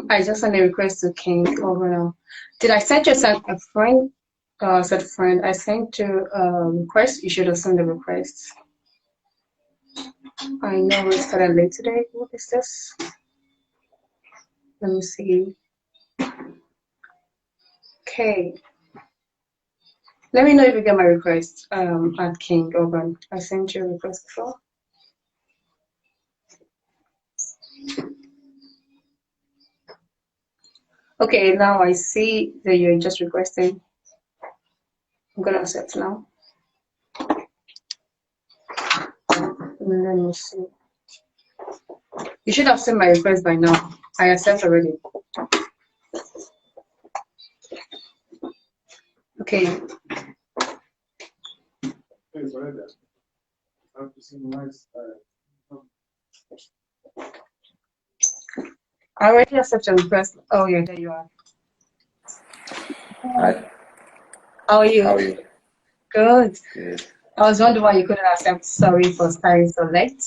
I just sent a request to King over now. Did I send you a friend? Said friend. I sent you a request. You should have sent the request. I know we started late today. What is this? Let me see. Okay. Let me know if you get my request. At King over. I sent you a request before. Okay, now I see that you're just requesting. I'm gonna accept now. Let me see. You should have seen my request by now. I accept already. Okay. I already accepted your request. Oh yeah, there you are. Hi, How are you? how are you? Good. Good. I was wondering why you couldn't accept. Sorry for starting so late.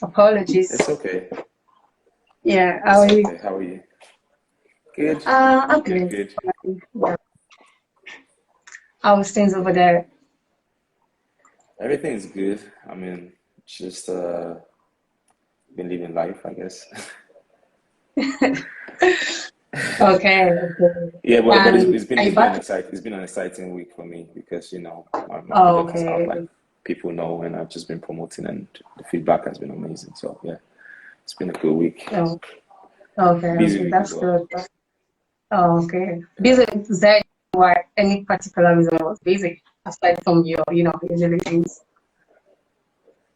Apologies. It's okay. Yeah, how It's are you? okay. How are you? Good. I'm Good, good. good. Yeah. How was things over there? Everything is good. I mean, just been living life, I guess. Okay, okay. Yeah, but And it's been are you it's been an back? exciting week for me because my Oh, project is out, like okay. people know, and I've just been promoting, and the feedback has been amazing. So yeah, it's been a good week. Oh, okay, Busy okay. week as That's well. good. Oh, okay. Yeah. Busy, is there why any particular reason I was busy aside from your, usually things?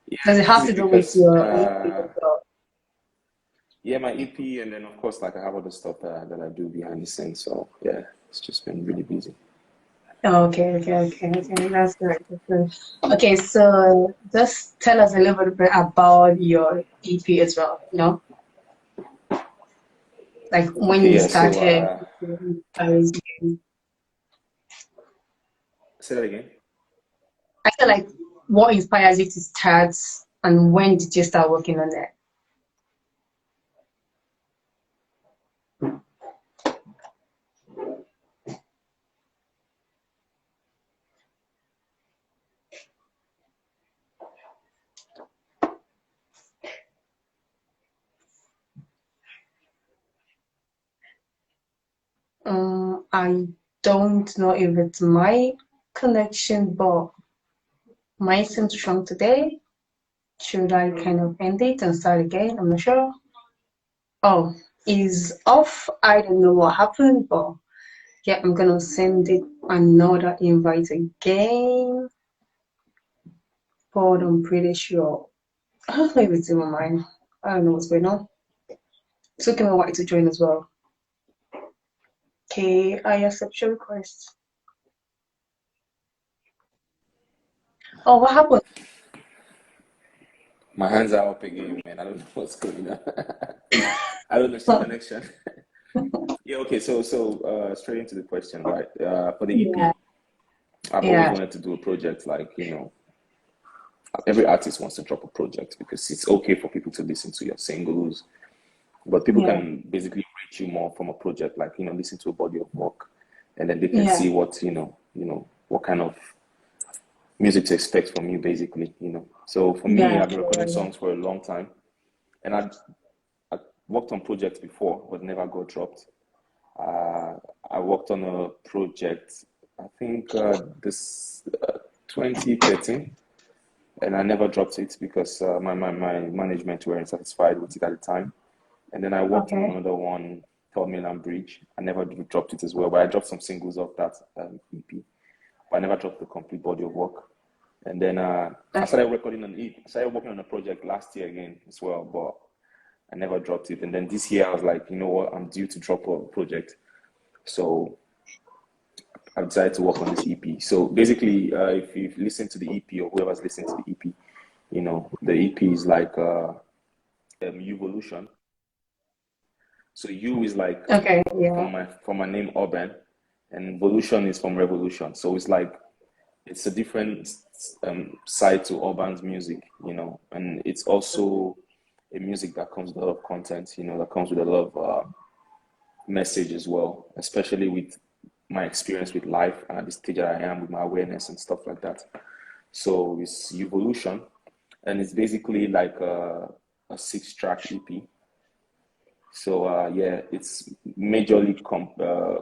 Yeah, Does it have busy to do with because your EP as well? yeah, my EP, and then of course, like I have other stuff that I do behind the scenes. So yeah, it's just been really busy. Oh, okay, okay, okay, okay. That's good. That's good. Okay, so just tell us a little bit about your EP as well, like when Okay, you yeah. So started, say that again. I feel like what inspires you to start and when did you start working on that? I don't know if it's my connection, but mine seems strong today. Should I kind of end it and start again? I'm not sure. Oh, is off. I don't know what happened, but yeah, I'm gonna send it another invite again, but I'm pretty sure. I don't know if it's in my mind. I don't know what's going on. It's looking white to join as well. Okay, I accept your request. Oh, what happened? My hands are up again, man. I don't know what's going on. I don't know. It's the connection. Yeah. Okay. So straight into the question, right? For the Yeah, EP, I've always yeah, wanted to do a project like every artist wants to drop a project because it's okay for people to listen to your singles, but people yeah, can basically rate you more from a project, like listen to a body of work, and then they can yeah, see what what kind of music to expect from you, basically. So for me, yeah, I've been recording songs for a long time, and I worked on projects before, but never got dropped. Uh, I worked on a project, I think this 2013, and I never dropped it because my management weren't satisfied with it at the time. And then I worked on okay, another one, Third Mainland Bridge. I never dropped it as well, but I dropped some singles off that EP. But I never dropped the complete body of work. And then I okay. started recording on it. I started working on a project last year again as well, but I never dropped it. And then this year I was like, you know what, I'm due to drop a project. So I decided to work on this EP. So basically, if you've listened to the EP or whoever's listening to the EP, the EP is like U-volution. So U is like Okay, yeah. from my name Urban, and Volution is from Revolution. So it's like it's a different side to urban music, and it's also a music that comes with a lot of content, that comes with a lot of message as well, especially with my experience with life and at the stage that I am with my awareness and stuff like that. So it's U-volution, and it's basically like a 6-track EP. So yeah, it's majorly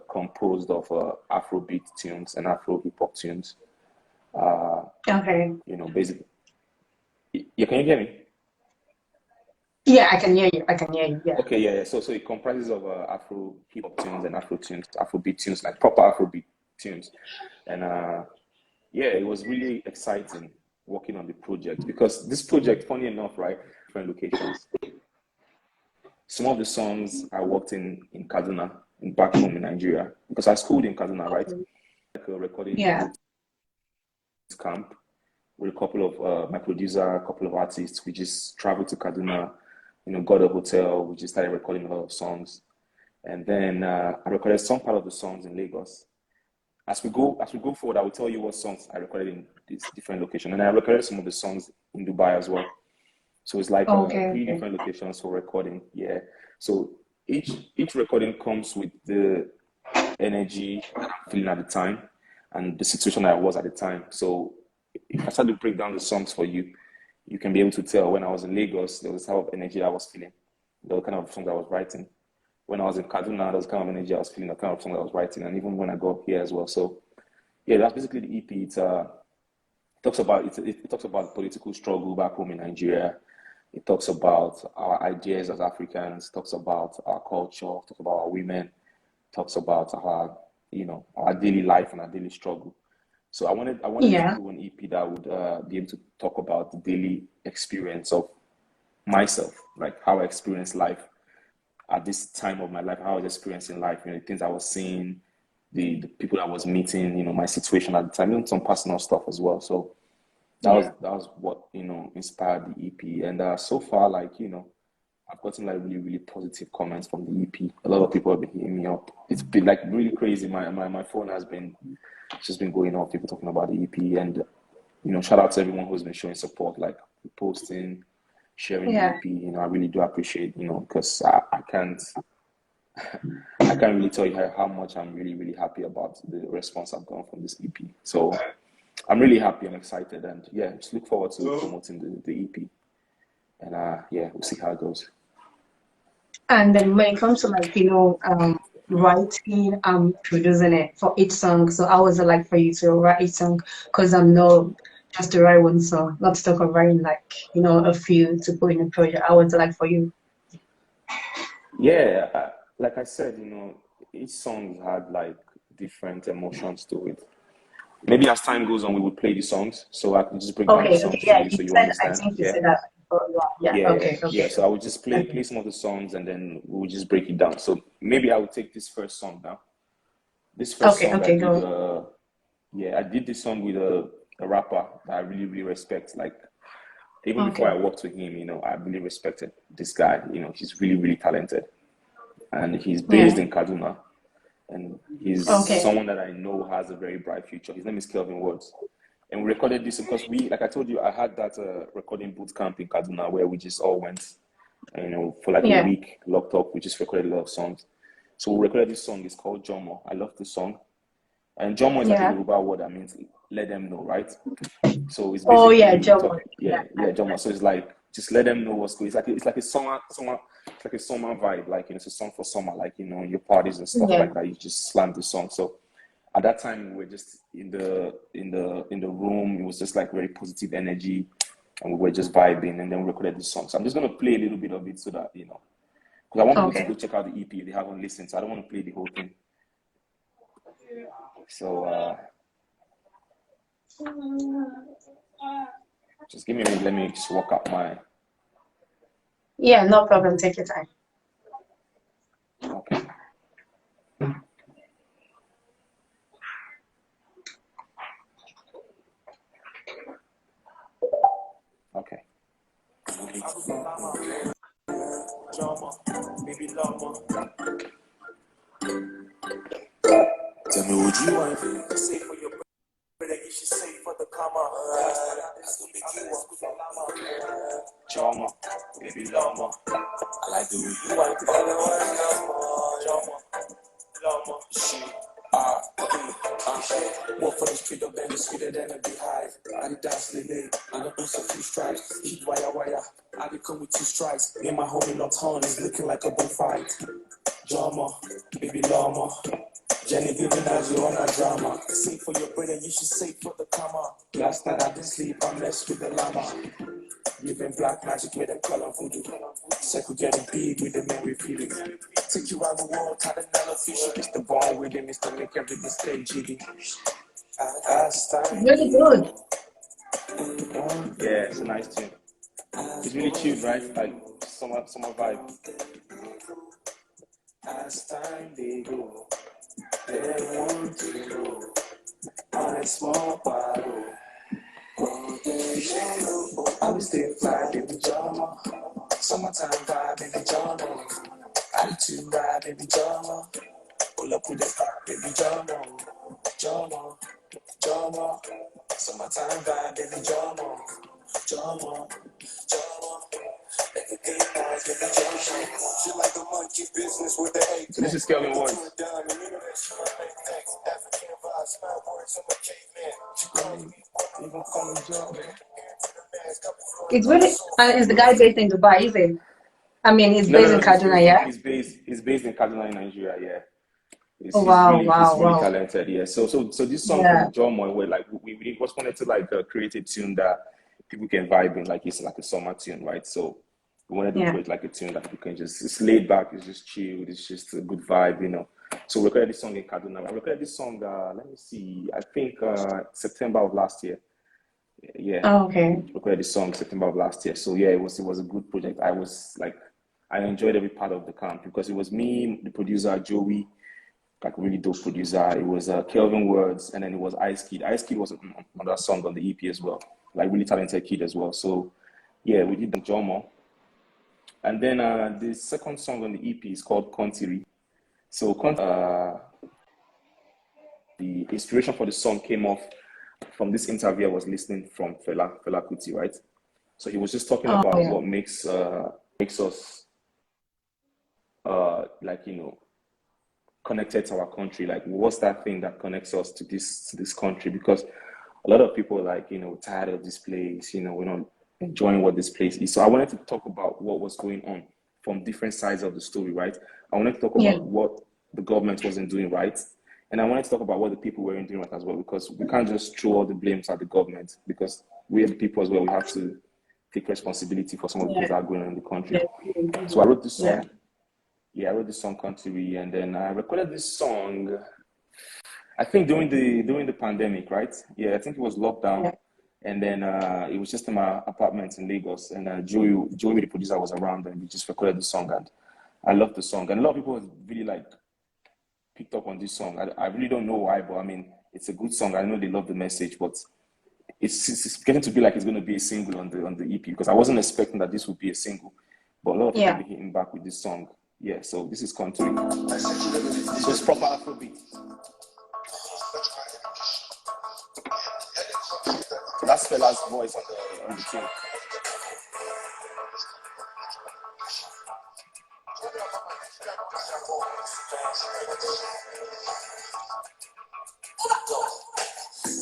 composed of Afrobeat tunes and Afro hip hop tunes. Okay. Basically, yeah. Can you hear me? Yeah, I can hear you. I can hear you. Yeah. Okay, yeah. So it comprises of Afro hip hop tunes and Afro tunes, Afrobeat tunes, like proper Afrobeat tunes, and yeah, it was really exciting working on the project because this project, funny enough, right, different locations. Some of the songs I worked in Kaduna, back home in Nigeria, because I schooled in Kaduna, right? Like a recording Yeah. boot camp with a couple of my producer, a couple of artists. We just traveled to Kaduna, got a hotel. We just started recording a lot of songs, and then I recorded some part of the songs in Lagos. As we go forward, I will tell you what songs I recorded in this different location, and I recorded some of the songs in Dubai as well. So it's like Okay. 3 different locations for recording. Yeah. So each recording comes with the energy that I'm feeling at the time and the situation that I was at the time. So if I start to break down the songs for you, you can be able to tell when I was in Lagos, there was the type of energy I was feeling, the kind of songs I was writing. When I was in Kaduna, there was the kind of energy I was feeling, the kind of songs I was writing, and even when I got here as well. So yeah, that's basically the EP. It talks about political struggle back home in Nigeria. It talks about our ideas as Africans, talks about our culture, talks about our women, talks about our daily life and our daily struggle. So I wanted to Yeah. do an EP that would be able to talk about the daily experience of myself, like how I experienced life at this time of my life, how I was experiencing life, the things I was seeing, the people I was meeting, my situation at the time, even some personal stuff as well. So Yeah. that was what inspired the EP, and so far, like I've gotten like really really positive comments from the EP. A lot of people have been hitting me up. It's been like really crazy. My phone has been just been going off. People talking about the EP, and shout out to everyone who's been showing support, like posting, sharing the Yeah. EP. I really do appreciate because I can't really tell you how much I'm really really happy about the response I've gotten from this EP. So I'm really happy and excited, and yeah, just look forward to promoting the EP. And yeah, we'll see how it goes. And then when it comes to like, writing, producing it for each song. So how was it like for you to write each song? Because I'm not just to write one song, not to talk of writing like, a few to put in a project. How was it like for you? Yeah, like I said, each song had like different emotions to it. Maybe as time goes on, we would play the songs, so I can just break down the Okay, okay, songs to yeah, you you so you said, I understand. think you Yeah, said that before. Yeah, yeah, yeah, yeah, okay, yeah. okay, So I would just play okay, some of the songs, and then we would just break it down. So maybe I would take this first song now. This first okay, song I okay, did, go. yeah, I did this song with a rapper that I really, really respect. Like even before I Okay, worked with him, I really respected this guy. He's really, really talented, and he's based yeah, in Kaduna, and he's okay, someone that I know has a very bright future. His name is Kelvin Words, and we recorded this because like I told you, I had that recording boot camp in Kaduna where we just all went, for like a yeah, week, locked up. We just recorded a lot of songs. So we recorded this song. It's called Jomo. I love this song. And Jomo is like a yeah. Yoruba word that means let them know, right? So it's Oh yeah, basically Joe. talk, Yeah, yeah, yeah, Jomo. So it's like just let them know what's good. It's like a summer, it's like a summer vibe. Like it's a song for summer. Like your parties and stuff yeah. like that. You just slam the song. So at that time we were just in the room. It was just like very positive energy, and we were just vibing. And then we recorded the song. So I'm just gonna play a little bit of it so that because I want people to Okay. go check out the EP if they haven't listened. So I don't want to play the whole thing. So just give me a minute. Let me just walk up my. Yeah, no problem. Take your time. Okay. Okay. Tell me what you want. Say for your brother, you should say for the comma. Drama, baby llama. I like the way you want to drama, llama, shit. Walk for the street of them, sweeter than a beehive. I did dance lily, I don't also few stripes. Hit wire, I did come with 2 strikes. Me and my homie locked horn is looking like a bullfight. Drama, baby llama. Jenny giving as you on a drama. Sing for your brother, you should save for the karma. Last night I didn't sleep, I messed with the llama. Living black magic with them color voodoo. Circle getting big with the men repeating. Take you around the world, tie the mellow fish. It's the ball with him, it's to make everything stay jiggy. Really good. Yeah, it's a nice tune. It's really chilled, right? Like summer vibe. As time they go, they want to go on a small bottle. I will stay fly, baby drama. Summertime vibe, baby drama. Attitude vibe, baby drama. Pull up with the pop, baby drama. Drama. Summertime vibe, baby drama. Drama. Everything nice, baby drama. She like a monkey business with the hate. This is Kelvin Wurld. It's really, and is the guy based in Dubai, is it? I mean, he's No, based no, in no. He's, Kaduna, he's, yeah? he's based in Kaduna, in Nigeria. Yeah, Oh, wow, he's wow, really wow. talented. Yeah. So this song Yeah, from John Moy, where like we just wanted to like create a tune that people can vibe in, like it's like a summer tune, right? So we wanted to yeah. create like a tune that people can just, it's laid back, it's just chilled, it's just a good vibe, you know. So we recorded this song in Kaduna. I recorded this song. Let me see. I think September of last year. Yeah, Oh, okay. recorded this song September of last year. So yeah, it was a good project. I enjoyed every part of the camp because it was me, the producer Joey, like really dope producer. It was Kelvin Words, and then it was Ice Kid. Ice Kid was on that song on the EP as well, like really talented kid as well. So yeah, we did the Jomo, and then the second song on the EP is called Kontiri. So the inspiration for the song came off from this interview I was listening from Fela Kuti, right? So he was just talking Oh, about yeah. what makes us like connected to our country. Like, what's that thing that connects us to this country? Because a lot of people are like tired of this place. We're not enjoying what this place is. So I wanted to talk about what was going on from different sides of the story, right? I wanted to talk Yeah. about what the government wasn't doing right, and I wanted to talk about what the people weren't doing right as well. Because we can't just throw all the blames at the government. Because we are the people as well. We have to take responsibility for some of the things Yeah. that are going on in the country. Yeah. So I wrote this Yeah. song. Yeah, I wrote this song Country, and then I recorded this song. I think during the pandemic, right? Yeah, I think it was lockdown, Yeah. and then it was just in my apartment in Lagos, and Joey, the producer, was around, and we just recorded the song, and I love the song, and a lot of people really like picked up on this song. I really don't know why, but I mean, it's a good song. I know they love the message, but it's getting to be like it's going to be a single on the EP because I wasn't expecting that this would be a single, but a lot of people Yeah. be hitting back with this song. Yeah, so this is Country. So it's proper Afrobeat. That's Fela's voice on the tune.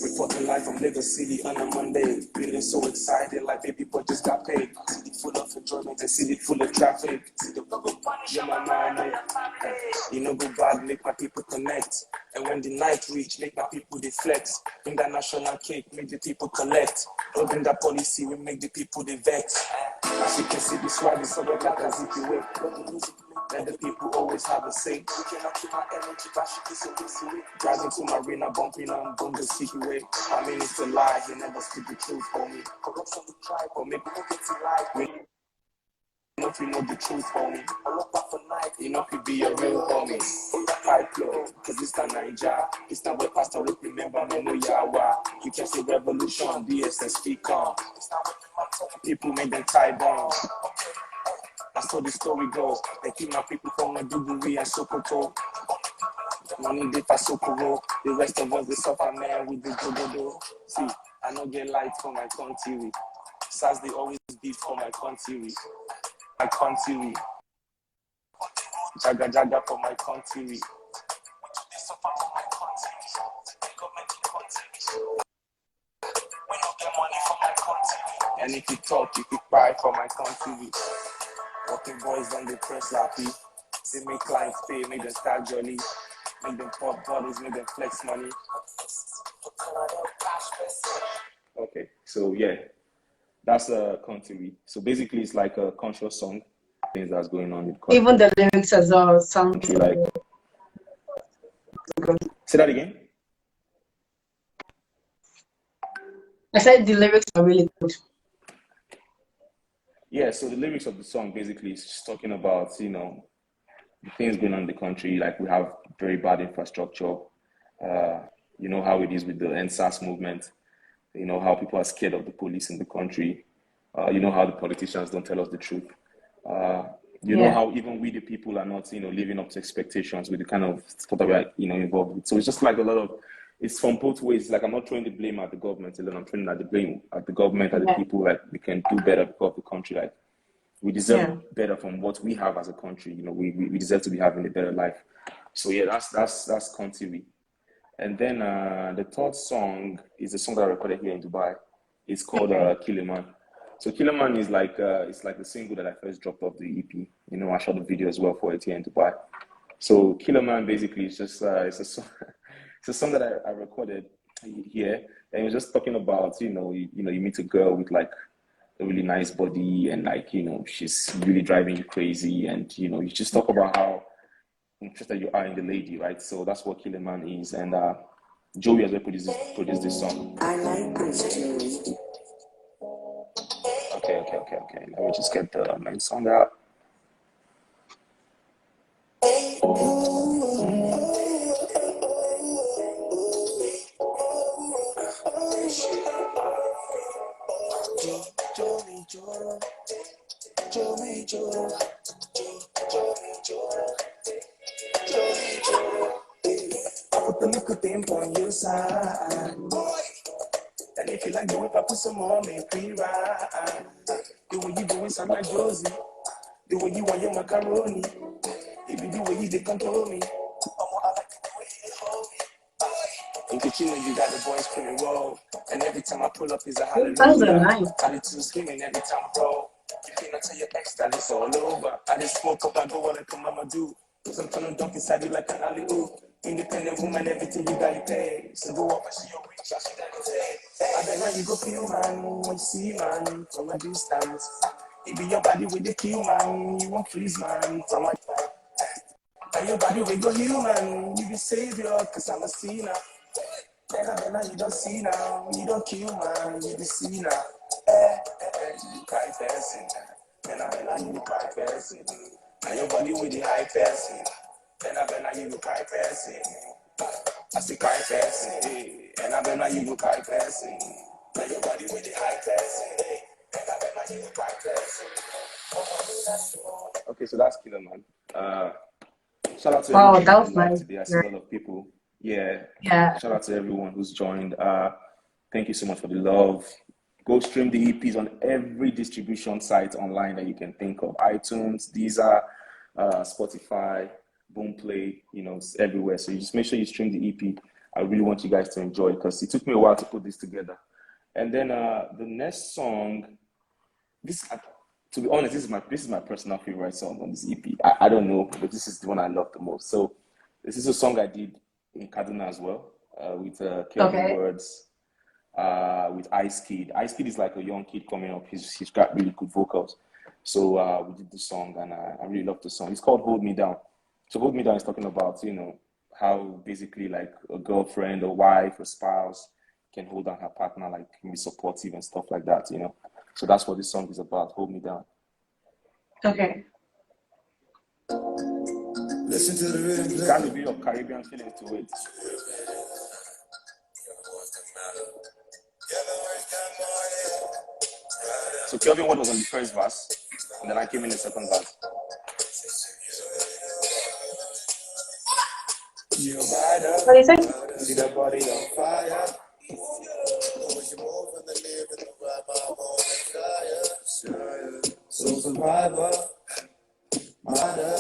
Reporting live from Lagos City on a Monday. Feeling so excited, like baby boy just got paid. City full of enjoyment, a city full of traffic. Yeah, my mind, go bad, make my people connect. And when the night reach, make my people deflect. Bring that national cake, make the people collect. Don't bring that policy, we make the people the vex. As you can see, the swag is so black as if you wait. Let the people always have a say. We cannot keep my energy, but she keeps so busy with. Driving to my arena, bumping on the city way. I mean, it's a lie, you never speak the truth for me. Corruption we try, but maybe we'll get to lie. We know the truth, homie. I look back for night, could be a real homie. Pipe flow, cause it's not Niger. It's not what Pastor Rick remember, me no yawa. You can say revolution, DSS speak on. People make them tie down. That's how the story goes. They keep my people from Maiduguri and Sokoto. Money they for Sokoto. The rest of us, they suffer, man, with the do. See, I no get light for my country. SAS they always beat for my country. My country. Jaga jaga for my country. And if you talk, you could buy for my country. Working boys on the press lappy. Say make clients pay, make them start jolly. Make them pop bottles, make them flex money. Okay, so yeah, that's a country. So basically, it's like a conscious song. Things that's going on in the country. Even the lyrics as well sound Like, good. Say that again. I said the lyrics are really good. Yeah, so the lyrics of the song basically is just talking about, you know, the things going on in the country. Like we have very bad infrastructure. You know how it is with the NSAS movement. You know how people are scared of the police in the country. You know how the politicians don't tell us the truth. You know how even we, the people, are not, you know, living up to expectations with the kind of stuff that we are, you know, involved with. So it's just like a lot of, it's from both ways. Like I'm not throwing the blame at the government alone. I'm throwing at the blame at the government, at the people. Like we can do better because of the country. Like we deserve better from what we have as a country. You know, we deserve to be having a better life. So yeah, that's country. And then the third song is a song that I recorded here in Dubai. It's called Kiliman. So Kiliman is like it's like the single that I first dropped off the EP. You know, I shot the video as well for it here in Dubai. So Kiliman basically is just it's a song, it's a song that I recorded here, and it was just talking about you meet a girl with like a really nice body and like she's really driving you crazy, and you just talk about how interested you are in the lady, right? So that's what Kiliman is, and Joey has well produced this song. I like this. Okay. Let me just get the main song out. Put the little thing on your side. And if you like the whip, I put some more, make me ride. The way you do it, sound like Josie. The way you want your macaroni. If you the way you they control me. I like the way you hold me. In Kitchener, you got the boys screaming, whoa. And every time I pull up, is a hallelujah. Nice. Attitude screaming every time I roll. You cannot tell your ex that it's all over. I just smoke up, I go on like a mama do. Some turn on dunk inside you like an alley oop. Independent woman, everything you got, you pay. So go up and see your reach, I see that you say. I bet now you go feel, man, when you see, man, from a distance. It be your body with the kill, man, you won't freeze, man, from my and your body will go heal, man, you be savior, cause I'm a sinner. Then you don't see now, you don't kill, man, you be see now. You cry person. Then you cry person. And your body with the high person. Then you cry person. I see cry person. And you cry person. And your body with the high person. Then you cry person. Okay, so that's Killer Man. Shout out to everyone that who's was live nice. today. I see a lot of people. Yeah. Shout out to everyone who's joined. Thank you so much for the love. Go stream the EPs on every distribution site online that you can think of. iTunes, Deezer, Spotify, Boomplay, it's everywhere. So you just make sure you stream the EP. I really want you guys to enjoy it because it took me a while to put this together. And then the next song, to be honest, this is my personal favorite song on this EP. I don't know, but this is the one I love the most. So this is a song I did in Kaduna as well, with Kelvin Words, with Ice Kid. Ice Kid is like a young kid coming up. He's got really good vocals. So we did the song, and I really love the song. It's called Hold Me Down. So Hold Me Down is talking about, how basically like a girlfriend, a wife, a spouse can hold down her partner, like can be supportive and stuff like that, So that's what this song is about, Hold Me Down. Okay. Listen to the rhythm. It's got a bit of Caribbean feeling to it. So Kelvin Ward was on the first verse, and then I came in the second verse. What do you say? See the body on fire. survivor, mother.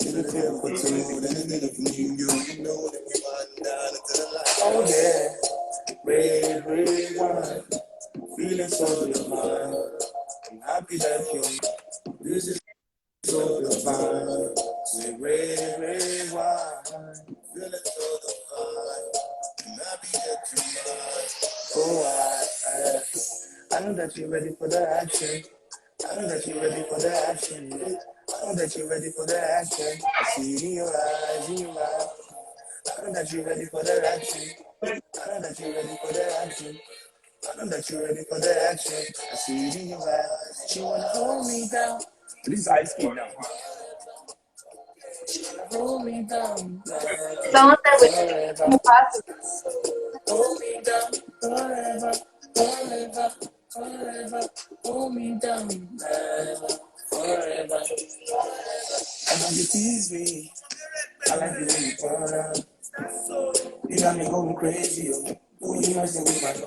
To the pill for two, you know that we wind down into the light. Oh yeah, red wine, feeling so divine. I'm happy that you, this is so divine. Say red wine, feeling so divine. I'm happy that you're mine. Oh, I know that you're ready for the action. I know that you're ready for the action. Yeah. I know that you're ready for the action. I see it in your eyes, in your eyes. I know that you're ready for the action. I know that you're ready for the action. I know that you're ready for the action. I see it in your eyes. She wanna hold me down. This is Ice Kid now. She wanna hold me down. Someone said we Forever. can pass. Hold me down. Forever. Forever. Forever. Hold me down. Forever. Forever. I know you tease me. I like the way you turn around. You got me going crazy, yo. When you messing with my mind.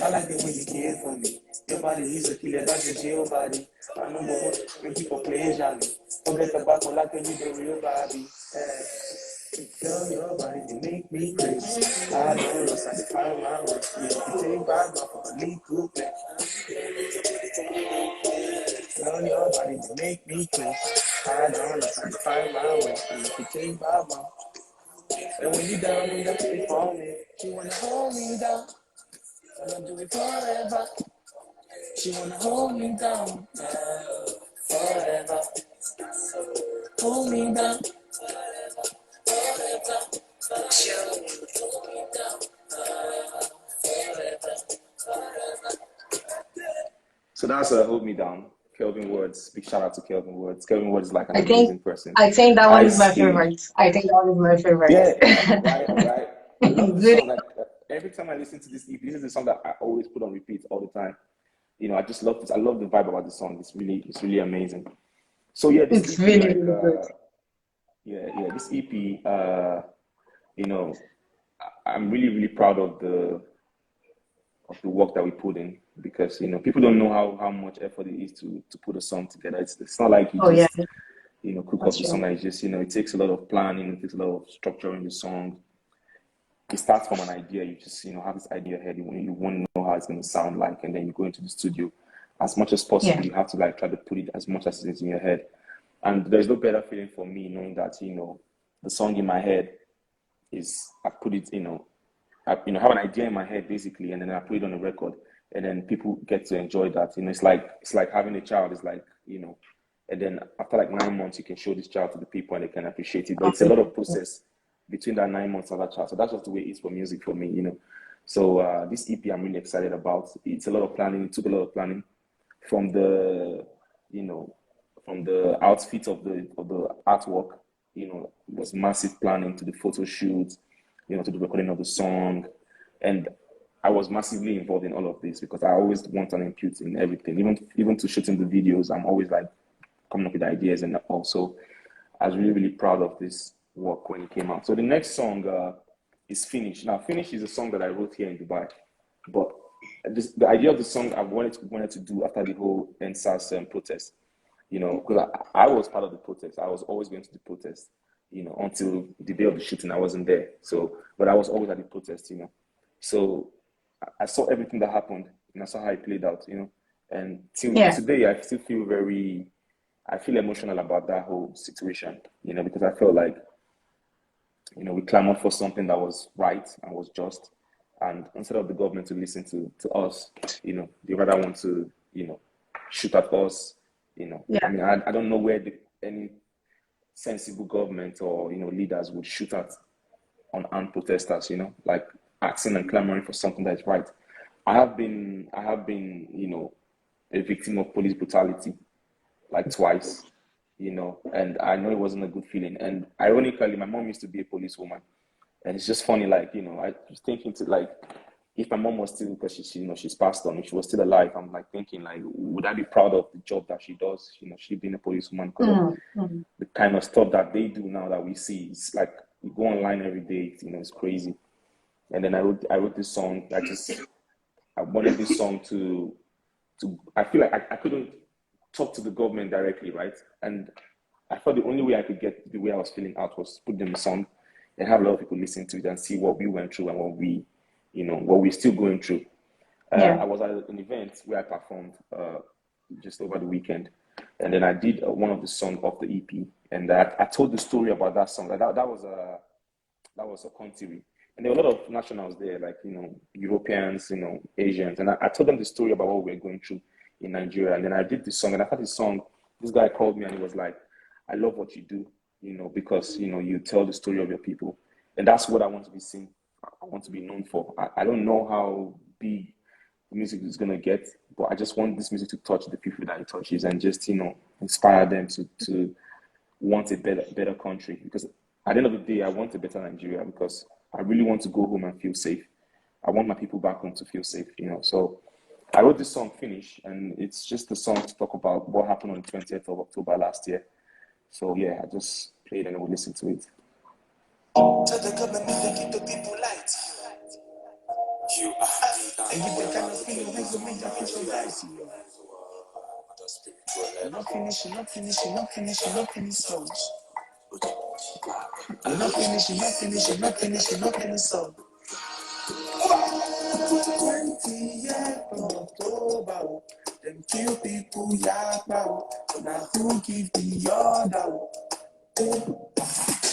I like the way you care for me. Your body is a killer, that's a jail body. I know more, make people play jolly. Forget about my like you the real body. Feel your body, you make me crazy. I don't know, satisfy my work. You take by my for a lead group. Feel your body, you make me crazy. I don't know, satisfy my work. You take by my. And when you down, you got to be for me. She wanna hold me down. Wanna do it forever. She wanna hold me down. Forever. Hold me down. So that's Hold Me Down. Kelvin Words. Big shout out to Kelvin Words. Kelvin Words is like an I think amazing person. I think that one is Ice my Kid. favorite. I think that one is my favorite. Yeah, right. I love the Really, song. Like every time I listen to this EP, this is the song that I always put on repeat all the time. I just love this. I love the vibe about the song. It's really amazing. So yeah, this it's EP, really really good. this EP, you know, I'm really proud of the work that we put in because people don't know how much effort it is to put a song together. It's not like you Oh yeah, just cook up that's the song. true. Like it's just it takes a lot of planning, it takes a lot of structuring the song. It starts from an idea. You just have this idea ahead. You want to know how it's going to sound like, and then you go into the studio. As much as Yeah, possible, you have to like try to put it as much as it is in your head. And there's no better feeling for me knowing that the song in my head is I put it have an idea in my head basically, and then I put it on a record, and then people get to enjoy that. It's like having a child. It's like and then after like 9 months, you can show this child to the people and they can appreciate it. But it's a lot of process between that 9 months of that child. So that's just the way it is for music for me. So this EP, I'm really excited about. It's a lot of planning. It took a lot of planning from the you know from the outfit of the artwork. It was massive planning to the photo shoot, to the recording of the song, and I was massively involved in all of this because I always want an input in everything, even to shooting the videos. I'm always like coming up with ideas, and also I was really proud of this work when it came out. So the next song is Finish. Now, Finish is a song that I wrote here in Dubai, but the idea of the song I wanted to do after the whole NSAS protest, because I was part of the protest. I was always going to the protest, until the day of the shooting. I wasn't there, so but I was always at the protest. So I saw everything that happened, and I saw how it played out. And till yeah, today, I feel emotional about that whole situation, because I felt like, we clamored for something that was right and was just. And instead of the government to listen to us, they rather want to, shoot at us. I yeah, mean, I don't know where any sensible government or, leaders would shoot at unarmed protesters, like asking and clamoring for something that's right. I have been, a victim of police brutality like twice, and I know it wasn't a good feeling. And ironically, my mom used to be a policewoman, and it's just funny, like I was thinking to like, if my mom was still, because she's passed on, if she was still alive, I'm like thinking like, would I be proud of the job that she does? She being a policewoman because of mm. the kind of stuff that they do now that we see. It's like you go online every day, it's crazy. And then I wrote this song. I wanted this song to I feel like I couldn't talk to the government directly, right? And I thought the only way I could get the way I was feeling out was to put them in a song and have a lot of people listen to it and see what we went through and what we, what we're still going through. I was at an event where I performed just over the weekend, and then I did one of the songs of the EP, and I told the story about that song. That was a country, and there were a lot of nationals there, like Europeans, Asians, and I told them the story about what we were going through in Nigeria, and then I did this song, and I thought this song. This guy called me and he was like, "I love what you do, because you tell the story of your people, and that's what I want to be seen. I want to be known for. I don't know how big music is going to get, but I just want this music to touch the people that it touches and just inspire them to want a better country, because at the end of the day I want a better Nigeria, because I really want to go home and feel safe. I want my people back home to feel safe, so I wrote this song, Finish, and it's just a song to talk about what happened on the 20th of October last year. So yeah, I just played and we'll listen to it. To the government, they keep the people light. And you the kind of feeling we go make that people right. Not finishing, not finishing, not finishing, not finishing songs. Not finishing, not finishing, not finishing, not finishing songs. 20th of October, them kill people, yakba. Now who give the order?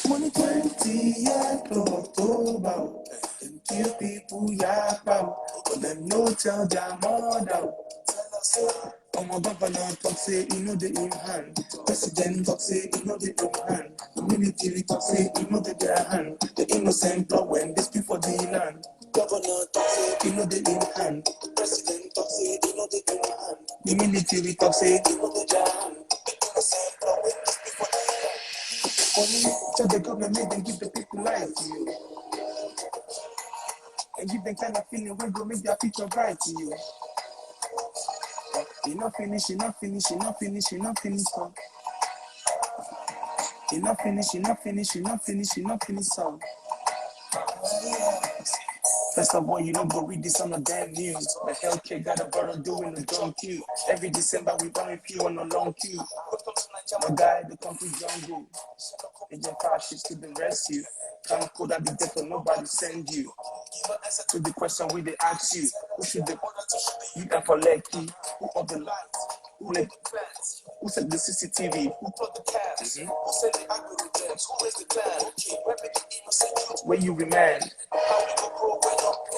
Money 20th of October, them kill people, yakba. But them no tell their mother. My governor talk say he know the in hand. President talk say he know the in hand. The military talk say he know the their hand. The innocent blood when they speak for the land. Governor talk say he know the in hand. President talk say he know the in hand. The military talk say he know the their hand. The innocent blood when they speak for the land. Only tell the government make them give the people life to you. And give them kind of feeling when go make their future bright to you. Enough finish, enough finish, enough finish, enough finish song. Enough finish, enough finish, enough finish, enough finish song. First of all, you don't go read this on the damn news. The healthcare got a brother doing the drunk queue. Every December we run with you on a long queue. My guy, the country jungle. Agent crashes to the rescue. Can't code at the death or nobody send you. To the question we they ask you, who should the you and for Lekki? Who of the lights? Who said the CCTV? Who put the cast? Who said the algorithms? Who is the plan? Okay, where make the innocent where you remand? How we go grow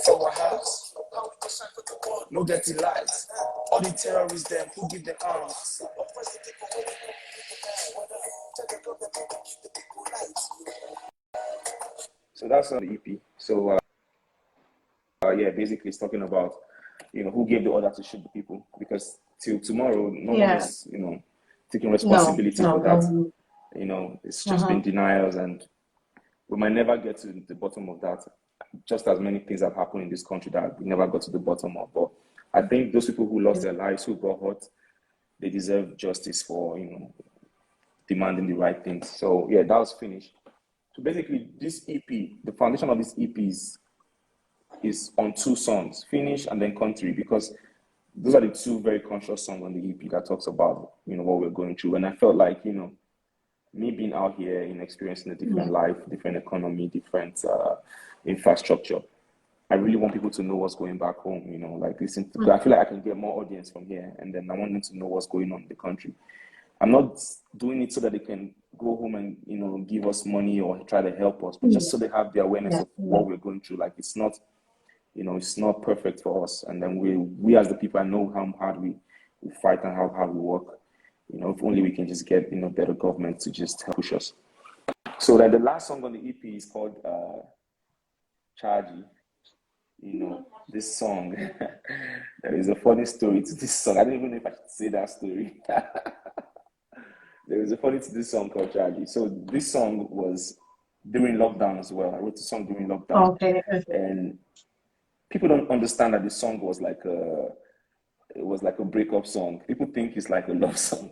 for our house? How we go shine for the world? No dirty lights. All the terrorists them who give the arms. So that's on the EP. So yeah, basically it's talking about who gave the order to shoot the people, because till tomorrow no one is taking responsibility for that. It's just been denials, and we might never get to the bottom of that. Just as many things have happened in this country that we never got to the bottom of. But I think those people who lost their lives, who got hurt, they deserve justice for demanding the right things. So yeah, that was finished. So basically, this EP, the foundation of this EP is on two songs, Finish and then Country, because those are the two very conscious songs on the EP that talks about what we're going through. And I felt like me being out here and experiencing a different life, different economy, different infrastructure, I really want people to know what's going back home. Like listen to, I feel like I can get more audience from here, and then I want them to know what's going on in the country. I'm not doing it so that they can go home and give us money or try to help us, but just so they have the awareness of what we're going through. Like it's not it's not perfect for us, and then we as the people, I know how hard we fight and how hard we work. If only we can just get better government to just help push us. So then the last song on the EP is called Chargy. This song, there is a funny story to this song. I don't even know if I should say that story. There is a funny to this song called Chargy. So this song was during lockdown as well. I wrote the song during lockdown. Okay. And people don't understand that the song was like a breakup song. People think it's like a love song,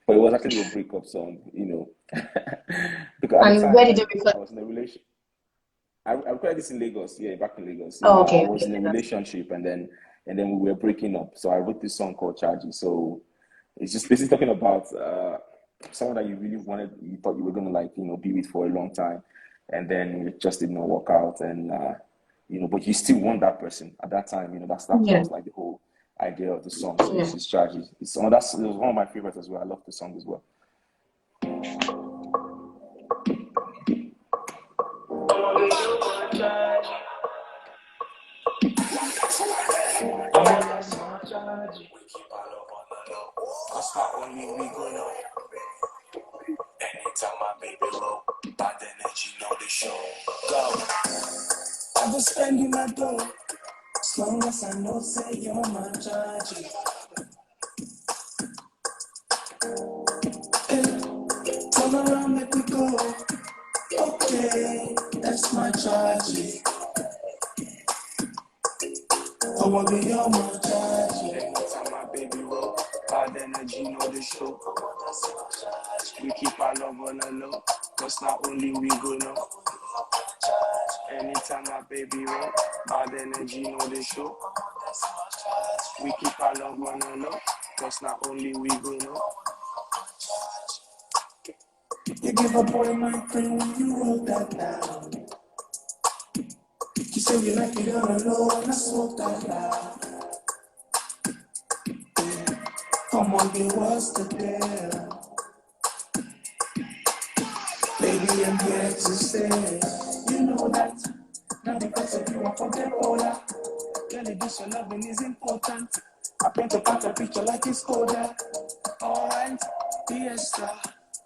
but it was actually a breakup song, Because at the time, where did you record? I was in a relationship. I recorded this in Lagos, back in Lagos. Oh, okay. I was in a relationship, and then and then we were breaking up. So I wrote this song called Chargy. So it's just basically talking about someone that you really wanted, you thought you were gonna like, be with for a long time, and then it just didn't work out, and but you still want that person at that time. That Yeah. was like the whole idea of the song. So Yeah. this is Chargy. It was one of my favorites as well. I love the song as well. Cause not only we going up. Anytime my baby roll, bad energy know the show. Go. I go spend in my dough. As long as I know say you're my charge. Turn around, make we go. Okay, that's my charge. I want to be on my charge. Anytime my baby roll, bad energy know the show. We keep our love on the low, cause not only we go know. Anytime my baby roll, bad energy know the show. We keep our love on the low, cause not only we go know. You give a boy my friend when you roll that down. You say you like it on the low and I smoke that loud. Come on, give us the deal. Baby, I'm here to stay. You know that. Not because of you, I forget all that. Girl, this your loving is important. I paint a picture like it's Kodak. Alright, fiesta,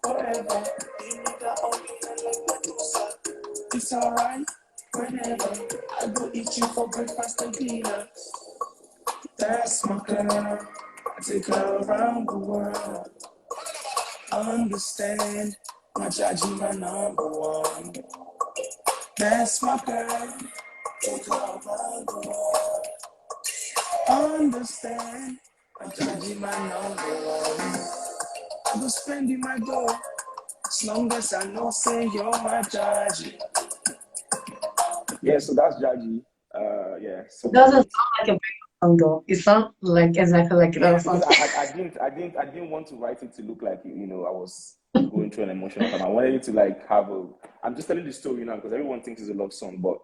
forever. You need that only friend like Medusa. It's alright, whenever. I go eat you for breakfast and dinner. That's my girl. I take her around the world. Understand, my judgy, my number one. That's my girl. Take her around the world. Understand, my judgy, my number one. I go spending my dough, as long as I know say you're my judgy. Yeah, so that's Jaji. Yeah, It so doesn't great. sound like a breakup song though. It sounds like exactly like Yeah, that because song. I didn't want to write it to look like I was going through an emotional time. I wanted it to like have a. I'm just telling the story now because everyone thinks it's a love song, but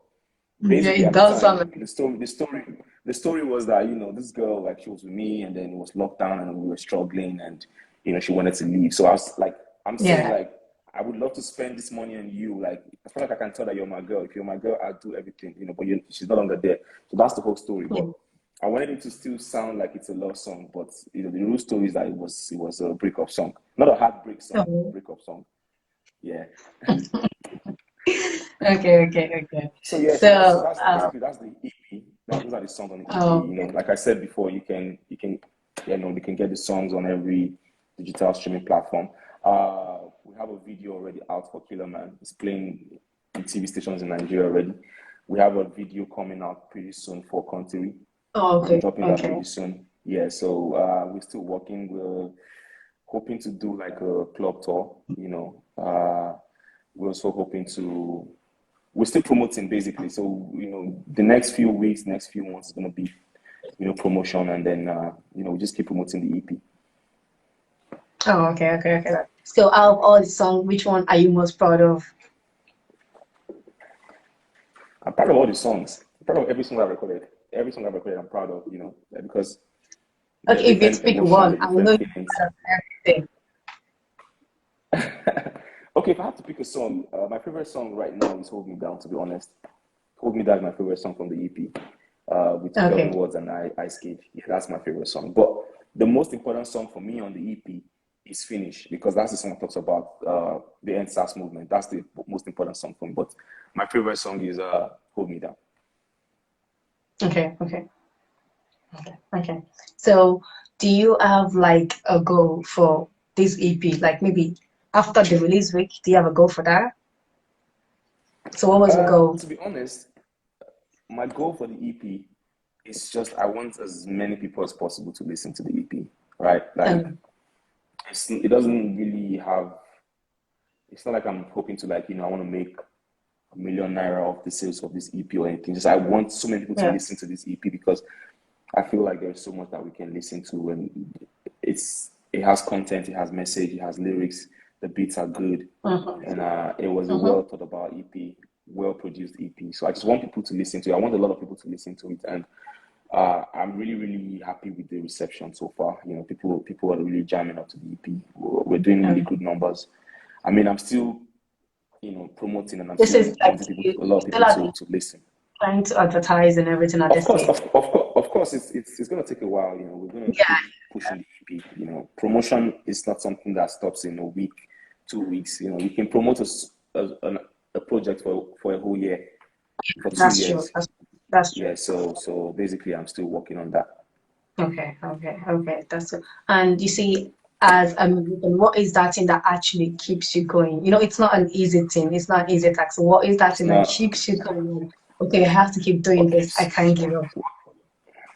Yeah, basically it at the does sound time like the story was that this girl, like, she was with me, and then it was locked down and we were struggling, and she wanted to leave. So I was like, I'm saying, yeah. like, I would love to spend this money on you. Like, I feel like I can tell that you're my girl. If you're my girl, I'll do everything, but she's no longer there. So that's the whole story. Yeah. But I wanted it to still sound like it's a love song, but the real story is that it was a breakup song, not a heartbreak song, Oh. breakup song. Yeah. Okay. So yeah, so So that's basically that's the EP. Those are the songs on the EP. okay. Like I said before, you can get the songs on every digital streaming platform. We have a video already out for Killer Man. It's playing in TV stations in Nigeria already. We have a video coming out pretty soon for Country. Oh, We'll be okay. dropping that Okay. pretty soon. Yeah, so we're still working. We're hoping to do like a club tour. We're also hoping to. We're still promoting basically. So the next few weeks, next few months is gonna be promotion, and then we just keep promoting the EP. Oh, okay. So out of all the songs, which one are you most proud of? I'm proud of all the songs. I'm proud of every song I recorded. Every song I recorded, I'm proud of. Because there are Okay, if you had to different pick emotions, one, there are I know different you're feelings. proud of everything. Okay, if I have to pick a song, my favorite song right now is "Hold Me Down." To be honest, "Hold Me Down" is my favorite song from the EP, with Kelvin Okay. Words and Ice Kid. Yeah, that's my favorite song. But the most important song for me on the EP is "Finish" because that's the song that talks about the End SARS movement. That's the most important song for me. But my favorite song is "Hold Me Down." Okay. So, do you have like a goal for this EP? Like maybe after the release week, do you have a goal for that? So, what was your goal? To be honest, my goal for the EP is just I want as many people as possible to listen to the EP, right? Like, Um, it doesn't really have. It's not like I'm hoping to, like, I want to make ₦1 million off the sales of this EP or anything. Just I want so many people to yeah. listen to this EP because I feel like there's so much that we can listen to, and it has content, it has message, it has lyrics, the beats are good, and it was a well thought about EP, well produced EP. So I just want people to listen to it. I want a lot of people to listen to it, and I'm really, really happy with the reception so far. You know, people are really jamming up to the EP. We're doing really good numbers. I mean, I'm still, promoting, and I'm This still is like wanting you, a lot of you still people are to listen. trying to advertise and everything at Of this course, stage. of course, it's going to take a while. You know, we're going to Yeah. keep pushing the EP. You know, promotion is not something that stops in a week, 2 weeks. You know, you can promote a project for a whole year, for 2 That's true. years. That's true. Yeah. So basically, I'm still working on that. Okay. That's it. And you see, as a musician, what is that thing that actually keeps you going? You know, it's not an easy thing. It's not an easy task. So what is that It's thing that not keeps you going? Okay, I have to keep doing what this. I keeps can't give up.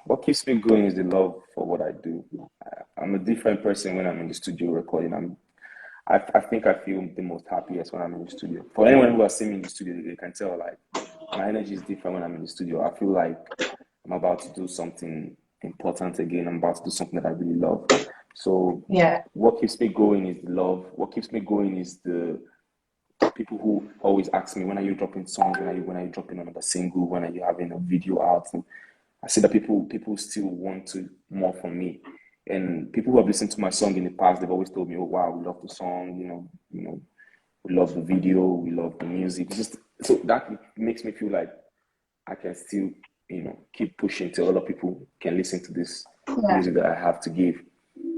what keeps me going is the love for what I do. I'm a different person when I'm in the studio recording. I think I feel the most happiest when I'm in the studio. For anyone who has seen me in the studio, they can tell like my energy is different when I'm in the studio. I feel like I'm about to do something important again. I'm about to do something that I really love. So Yeah. what keeps me going is the love. What keeps me going is the people who always ask me, when are you dropping songs? When are you dropping another single? When are you having a video out? And I see that people still want to more from me. And people who have listened to my song in the past, they've always told me, "Oh wow, we love the song. We love the video, we love the music." Just so that makes me feel like I can still, keep pushing till other people can listen to this Yeah. music that I have to give.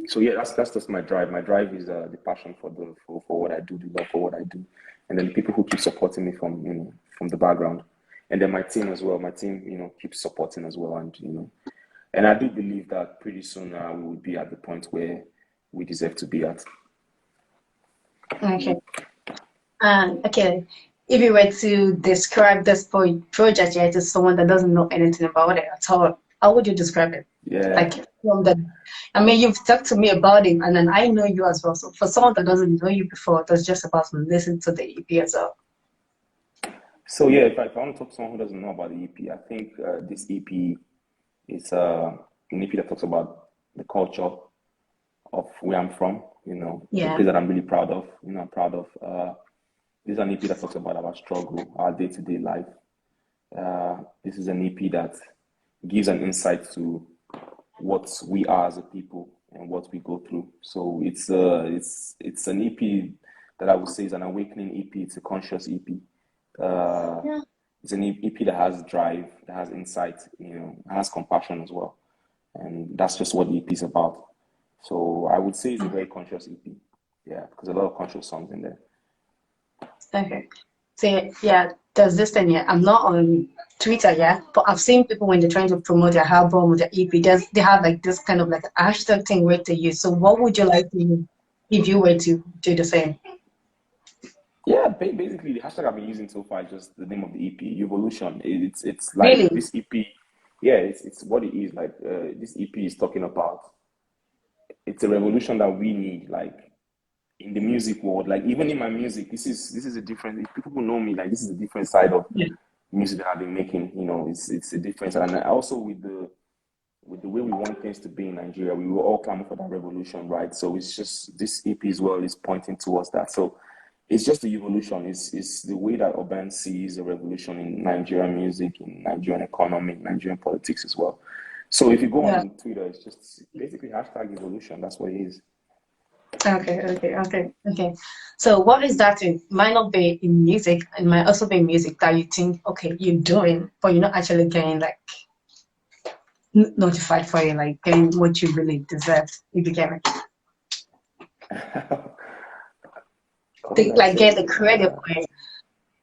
So yeah, that's just my drive. My drive is the passion for what I do, the love for what I do, and then the people who keep supporting me from the background, and then my team as well. My team, keeps supporting as well, and I do believe that pretty soon we will be at the point where we deserve to be at. Okay. Okay. If you were to describe this project yet to someone that doesn't know anything about it at all, how would you describe it? Yeah. Like I mean, you've talked to me about it, and then I know you as well. So for someone that doesn't know you before, that's just about to listen to the EP as well. So yeah, if I want to talk to someone who doesn't know about the EP, I think this EP is an EP that talks about the culture of where I'm from. It's a Yeah. place that I'm really proud of. I'm proud of. This is an EP that talks about our struggle, our day-to-day life. This is an EP that gives an insight to what we are as a people and what we go through. So it's an EP that I would say is an awakening EP. It's a conscious EP. It's an EP that has drive, that has insight, has compassion as well, and that's just what the EP is about. So I would say it's a very conscious EP. Yeah, because a lot of conscious songs in there. Okay. So yeah, there's this thing. Yeah, I'm not on Twitter yet, but I've seen people when they're trying to promote their album or their EP, they have like this kind of like a hashtag thing where to use. So what would you like to use if you were to do the same? Yeah, basically the hashtag I've been using so far is just the name of the EP, U-volution. It's like Really? this EP. Yeah, it's what it is. Like this EP is talking about. It's a revolution that we need, like in the music world. Like even in my music, this is a different. If people who know me, like this is a different side of Yeah. music that I've been making. It's a different side, and also with the way we want things to be in Nigeria, we were all clamoring for that revolution, right? So it's just this EP as well is pointing towards that. So it's just the evolution. It's the way that Urban sees a revolution in Nigerian music, in Nigerian economy, in Nigerian politics as well. So if you go Yeah. on Twitter, it's just basically hashtag evolution. That's what it is. Okay. So what is that in might not be in music and might also be in music that you think, okay, you're doing, but you're not actually getting like notified for it, like getting what you really deserve if you get me. What would Think I like get say? the credit for it.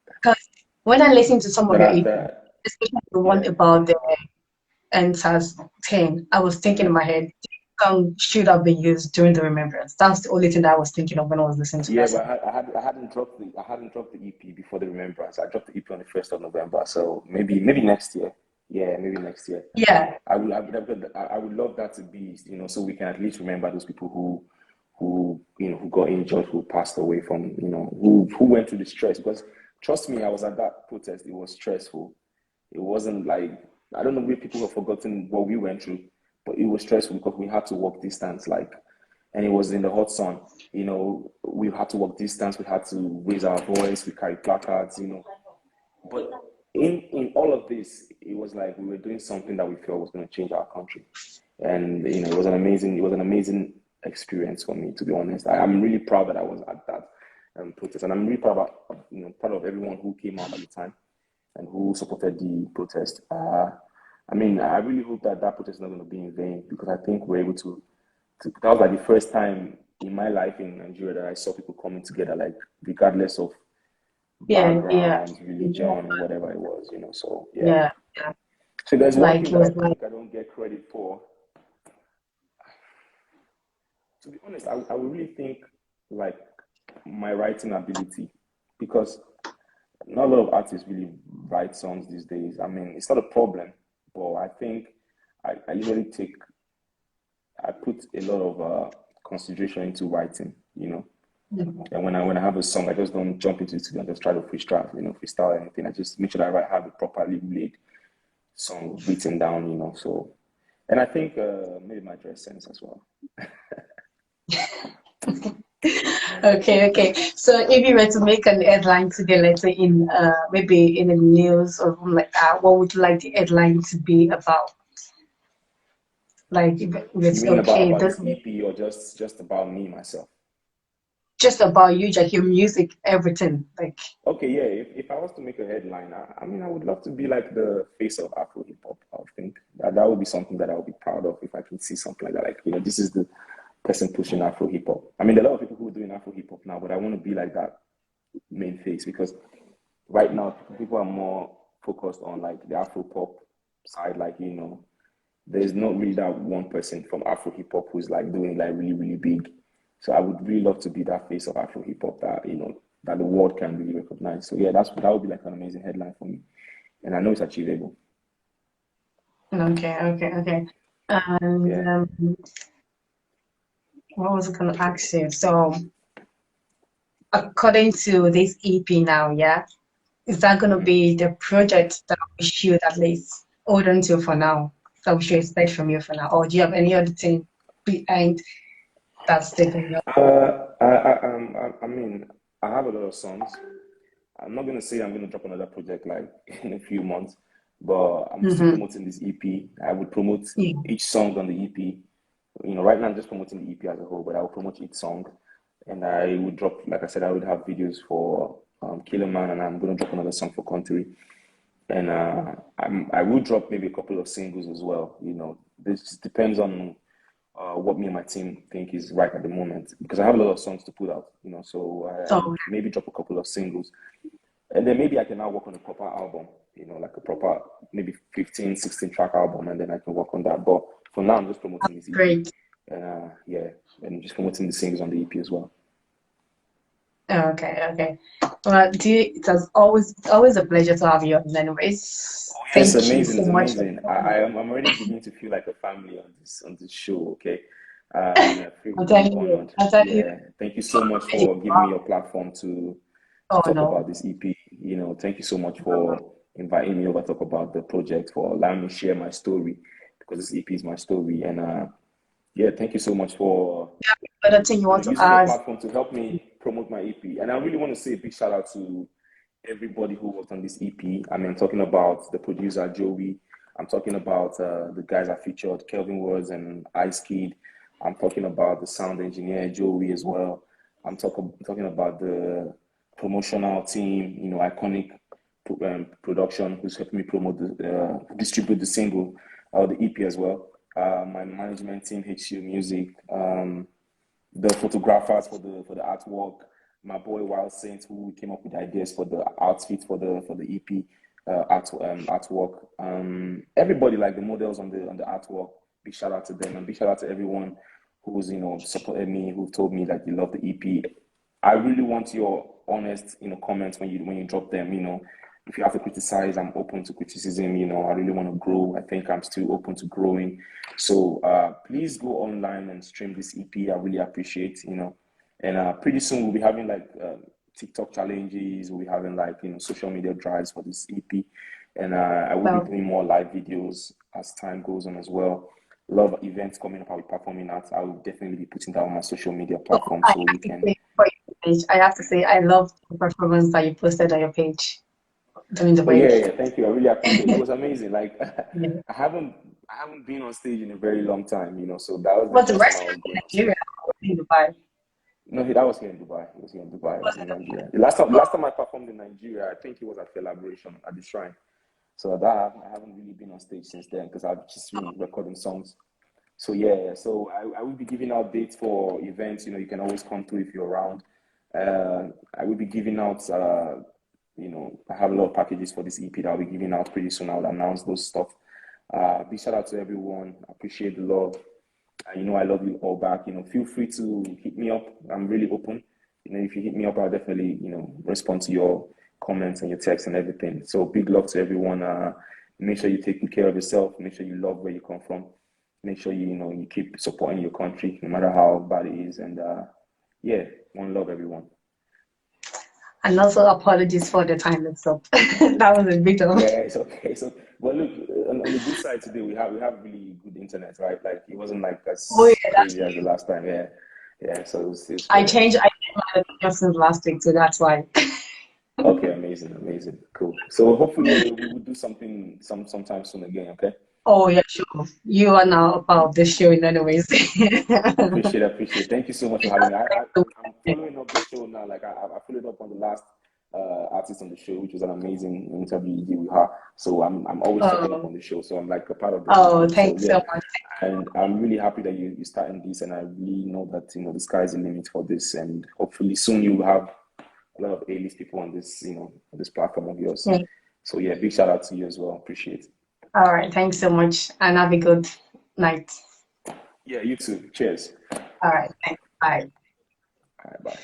Because when I listen to some of That your I, EP, that especially the one yeah. about the NSAS 10, I was thinking in my head, this song should have been used during the remembrance. That's the only thing that I was thinking of when I was listening to Yeah, that but song. I hadn't dropped the EP before the remembrance. I dropped the EP on the 1st of November. So maybe next year. Yeah, maybe next year. Yeah, I would love that to be, so we can at least remember those people who got injured, who passed away from, who went through the stress. Because trust me, I was at that protest. It was stressful. It wasn't like I don't know if people have forgotten what we went through, but it was stressful because we had to walk distance, like, and it was in the hot sun. You know, we had to walk distance. We had to raise our voice. We carried placards. You know, but in all of this, it was like we were doing something that we felt was going to change our country, and you know, it was an amazing experience for me, to be honest. I'm really proud that I was at that protest, and I'm really proud about, you know, proud of everyone who came out at the time and who supported the protest. I mean, I really hope that that protest is not going to be in vain, because I think we're able that was like the first time in my life in Nigeria that I saw people coming together, like regardless of Yeah, yeah, background, religion, or whatever it was, you know. So yeah. yeah, yeah. So there's one Like thing it that I was like, think I don't get credit for. To be honest, I would really think like my writing ability, because not a lot of artists really write songs these days. I mean, it's not a problem, but I think I usually I put a lot of consideration into writing, you know. And when I have a song, I just don't jump into the studio and just try to freestyle, you know, freestyle or anything. I just make sure that I have a properly laid song written down, you know. So, and I think maybe my dress sense as well. okay, okay. So if you were to make an headline today, let's say in maybe in the news or something like that, what would you like the headline to be about? Like if You it's mean okay, about this this EP, or just about me myself? just about you, just your music, everything. Like Okay, yeah. If I was to make a headline, I mean, I would love to be like the face of Afro hip hop. I would think that would be something that I would be proud of if I can see something like that. Like, you know, this is the person pushing Afro hip hop. I mean, there are a lot of people who are doing Afro hip hop now, but I want to be like that main face, because right now people are more focused on like the Afro pop side. Like, you know, there's not really that one person from Afro hip hop who's like doing like really, really big. So I would really love to be that face of Afro hip hop that, you know, that the world can really recognize. So yeah, that would be like an amazing headline for me, and I know it's achievable. okay, okay, okay. And Yeah. what was I gonna ask you? So according to this EP now, yeah, is that gonna Mhm. be the project that we should at least hold on to for now? That we should expect from you for now, or do you have any other thing behind that's taking you? I mean, I have a lot of songs. I'm not gonna say I'm gonna drop another project like in a few months, but I'm still Mm-hmm. promoting this EP. I would promote Yeah, each song on the EP. You know, right now I'm just promoting the EP as a whole, but I will promote each song, and I would drop, like I said, I would have videos for Killer Man, and I'm gonna drop another song for Country, and I will drop maybe a couple of singles as well. You know, this depends on what me and my team think is right at the moment, because I have a lot of songs to put out. You know, so I so would maybe drop a couple of singles, and then maybe I can now work on a proper album, you know, like a proper maybe 15, 16 track album, and then I can work on that. But for now, I'm just promoting this EP. great. And yeah, and just promoting the singles on the EP as well. Okay, okay. Well, it was always a pleasure to have you on anyways. Yes, Thank you amazing. so It's much for amazing. coming. I'm already beginning to feel like a family on this show, okay? And I feel I'm really telling you, honored. I'm telling you, Yeah. Thank you so much ready. for giving me Wow. your platform to Oh talk no. about this EP. You know, thank you so much for inviting me over to talk about the project, for allowing me to share my story, because this EP is my story. And yeah, thank you so much for, Other thing you you know, want to using your add? platform to help me promote my EP. And I really want to say a big shout out to everybody who worked on this EP. I mean, I'm talking about the producer Joey. I'm talking about the guys I featured, Kelvin Words and Ice Kid. I'm talking about the sound engineer Joey as well. Talking about the promotional team, you know, iconic production, who's helping me promote distribute the single, the EP as well. My management team, HU Music, the photographers for the artwork, my boy Wild Saint, who came up with ideas for the outfit for the EP artwork. Everybody, like the models on the artwork. Big shout out to them, and big shout out to everyone who's, you know, supported me, who told me that they love the EP. I really want your honest, you know, comments when you drop them. You know, if you have to criticize, I'm open to criticism. You know, I really want to grow. I think I'm still open to growing. So please go online and stream this EP. I really appreciate, you know. And pretty soon we'll be having like TikTok challenges. We'll be having like, you know, social media drives for this EP. And I will Well, be doing more live videos as time goes on as well. A lot of events coming up I'll be performing at. I will definitely be putting that on my social media platforms I so we have to can. say, for your page, I have to say, I love the performance that you posted on your page during the Oh yeah, wake. yeah, thank you. I really appreciate it. It was amazing. Like Yeah. I haven't been on stage in a very long time, so that was the Was the first time rest I was in going on Nigeria stage. or in Dubai? No, that was here in Dubai. It was here in Dubai. It Was was in it Nigeria. The last time I performed in Nigeria, I think it was at Celebration at the Shrine. So that I haven't really been on stage since then because I've just been recording songs. So yeah, so I will be giving out dates for events. You can always come through if you're around. I will be giving out. I have a lot of packages for this EP that I'll be giving out pretty soon. I'll announce those stuff. Big shout out to everyone. I appreciate the love. I love you all back. Feel free to hit me up. I'm really open. If you hit me up, I'll definitely, respond to your comments and your texts and everything. So big love to everyone. Make sure you take good care of yourself. Make sure you love where you come from. Make sure you keep supporting your country, no matter how bad it is. And yeah, one love, everyone. And also apologies for the time mix up. That was a bit of. Yeah, it's okay. So, but look, on the good side today, we have really good internet, right? Like it wasn't like Oh yeah, as that's crazy as the last time. Yeah, yeah. So it's I good. changed my location since last week, so that's why. Okay, amazing, amazing, cool. So hopefully we will do something sometime soon again. Okay. Oh yeah, sure. You are now a part of the show in any ways. Appreciate. Thank you so much for having me. I'm following up the show now. Like I followed up on the last artist on the show, which was an amazing interview you did with her. So I'm always checking up Oh, on the show. So I'm like a part of the whole oh, thing. So thanks so yeah, much. and I'm really happy that you're starting this, and I really know that the sky's the limit for this, and hopefully soon you will have a lot of A-list people on this on this platform of yours. Yeah. So yeah, big shout out to you as well. Appreciate it. All right, thanks so much, and have a good night. Yeah, you too. Cheers. All right, thanks. Bye. All right, bye.